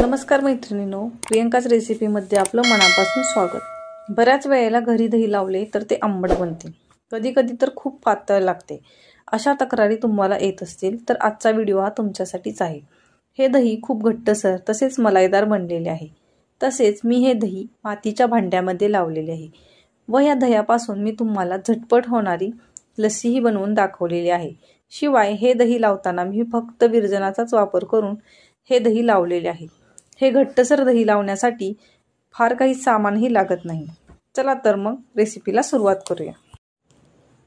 नमस्कार मैत्रिणींनो, प्रियंकाच रेसिपीमध्ये आपलं मनापासून स्वागत. बऱ्याच वेळेला घरी दही लावले तर ते आंबट बनते, कधी कधी तर खूप पातळ लागते. अशा तक्रारी तुम्हाला येत असतील तर आजचा व्हिडिओ हा तुमच्यासाठीच आहे. हे दही खूप घट्टसर तसेच मलाईदार बनलेले आहे. तसेच मी हे दही मातीच्या भांड्यामध्ये लावलेले आहे व या दह्यापासून मी तुम्हाला झटपट होणारी लस्सीही बनवून दाखवलेली आहे. शिवाय हे दही लावताना मी फक्त विरजणाचाच वापर करून हे दही लावलेले आहे. हे घट्टसर दही लावण्यासाठी फार काही सामानही लागत नाही. चला तर मग रेसिपीला सुरुवात करूया.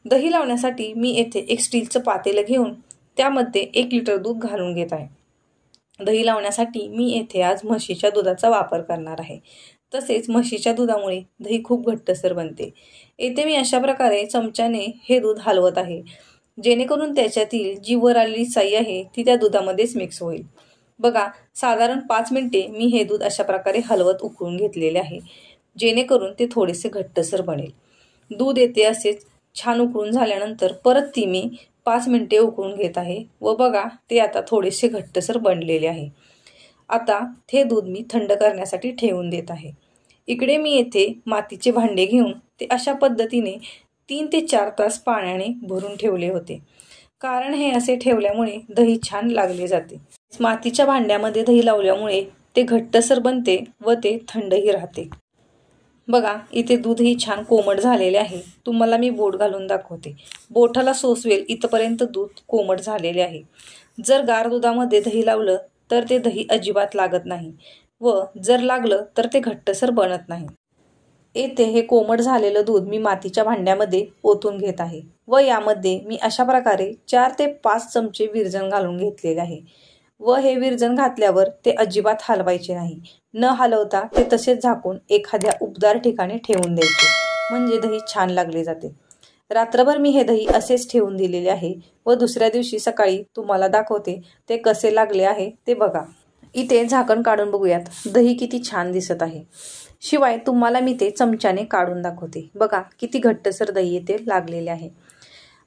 दही लावण्यासाठी मी येथे एक स्टीलचं पातेलं घेऊन त्यामध्ये 1 लिटर दूध घालून घेत आहे. दही लावण्यासाठी मी येथे आज म्हशीच्या दुधाचा वापर करणार आहे. तसेच म्हशीच्या दुधामुळे दही खूप घट्टसर बनते. येथे मी अशा प्रकारे चमच्याने हे दूध हलवत आहे, जेणेकरून त्याच्यातील जी वर आलेली साई आहे ती त्या दुधामध्येच मिक्स होईल. बघा, साधारण 5 मिनिटे मी हे दूध अशा प्रकारे हलवत उकळून घेतलेले आहे, जेणेकरून ते थोडेसे घट्टसर बनेल. दूध येते असेच छान उकळून झाल्यानंतर परत ती मी 5 मिनिटे उकळून घेत आहे व बघा ते आता थोडेसे घट्टसर बनलेले आहे. आता हे दूध मी थंड करण्यासाठी ठेवून देत आहे. इकडे मी येथे मातीचे भांडे घेऊन ते अशा पद्धतीने 3 ते 4 तास पाण्याने भरून ठेवले होते, कारण हे असे ठेवल्यामुळे दही छान लागले जाते. मातीच्या भांड्यामध्ये दही लावल्यामुळे ते घट्टसर बनते व ते थंडही राहते. बघा, इथे दूधही छान कोमट झालेले आहे. तुम्हाला मी बोट घालून दाखवते. बोटाला सोसवेल इथपर्यंत दूध कोमट झालेले आहे. जर गार दुधामध्ये दही लावलं तर ते दही अजिबात लागत नाही व जर लागलं तर ते घट्टसर बनत नाही. येथे हे कोमट झालेलं दूध मी मातीच्या भांड्यामध्ये ओतून घेत आहे व यामध्ये मी अशा प्रकारे 4 ते 5 चमचे विरजण घालून घेतलेले आहे व हे विरजण घातल्यावर ते अजिबात हलवायचे नाही. न हलवता ते तसेच झाकून एखाद्या उबदार ठिकाणी ठेवून द्यायचे, म्हणजे दही छान लागले जाते. रात्रभर मी हे दही असेच ठेवून दिलेले आहे व दुसऱ्या दिवशी सकाळी तुम्हाला दाखवते ते कसे लागले आहे ते बघा. इथे झाकण काढून बघूयात, दही किती छान दिसत आहे. शिवाय तुम्हाला मी ते चमच्याने काढून दाखवते. बघा किती घट्टसर दही येथे लागलेले आहे.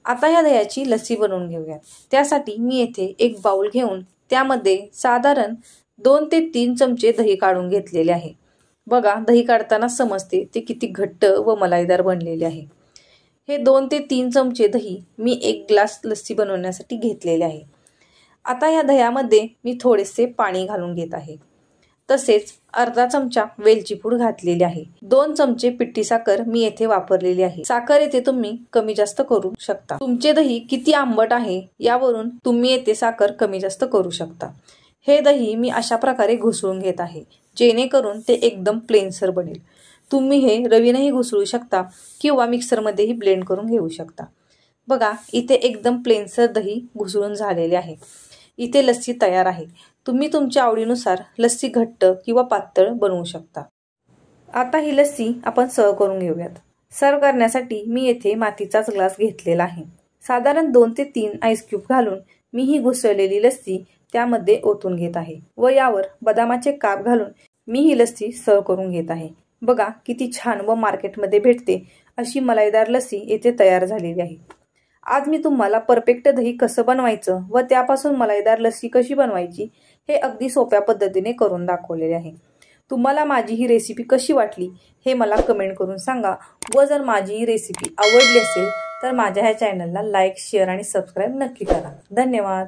आता या दह्याची लस्सी बनवून घेऊयात. त्यासाठी मी येथे एक बाउल घेऊन त्यामध्ये साधारण 2 ते 3 चमचे दही काढून घेतलेले आहे. बघा, दही काढताना समजते ते किती घट्ट व मलाईदार बनलेले आहे. हे 2 ते 3 चमचे दही मी 1 ग्लास लस्सी बनवण्यासाठी घेतलेले आहे. आता या दह्यामध्ये मी थोडेसे पाणी घालून घेत आहे. तसेच अर्धा चमचा वेलची पूड घातलेली आहे. 2 चमचे पिठी साखर मी येथे वापरलेली आहे. साखर येथे तुम्ही कमी जास्त करू शकता. तुमचे दही किती आंबट आहे यावरून तुम्ही येथे साखर कमी जास्त करू शकता. हे दही मी अशा प्रकारे घुसळून घेत आहे, जेणेकरून ते एकदम प्लेनसर बनेल. तुम्ही हे रवीनेही घुसळू शकता किंवा मिक्सरमध्येही ब्लेंड करून घेऊ शकता. बघा, इथे एकदम प्लेनसर दही घुसळून झालेले आहे. इथे लस्सी तयार आहे. तुम्ही तुमच्या आवडीनुसार लस्सी घट्ट किंवा पातळ बनवू शकता. आता ही लस्सी आपण सर्व करून घेऊयात. सर्व करण्यासाठी मी येथे मातीचाच ग्लास घेतलेला आहे. साधारण 2 ते 3 आईस क्यूब घालून मी ही घुसळलेली लस्सी त्यामध्ये ओतून घेत आहे व यावर बदामाचे काप घालून मी ही लस्सी सर्व करून घेत आहे. बघा किती छान व मार्केटमध्ये भेटते अशी मलाईदार लस्सी येथे तयार झालेली आहे. आज मी तुम्हाला परफेक्ट दही कसं बनवायचं व त्यापासून मलाईदार लस्सी कशी बनवायची हे अगदी सोप्या पद्धतीने करून दाखवलेले आहे. तुम्हाला माझी ही रेसिपी कशी वाटली हे मला कमेंट करून सांगा व जर माझी ही रेसिपी आवडली असेल तर माझ्या ह्या चॅनलला लाईक, शेअर आणि सबस्क्राईब नक्की करा. धन्यवाद.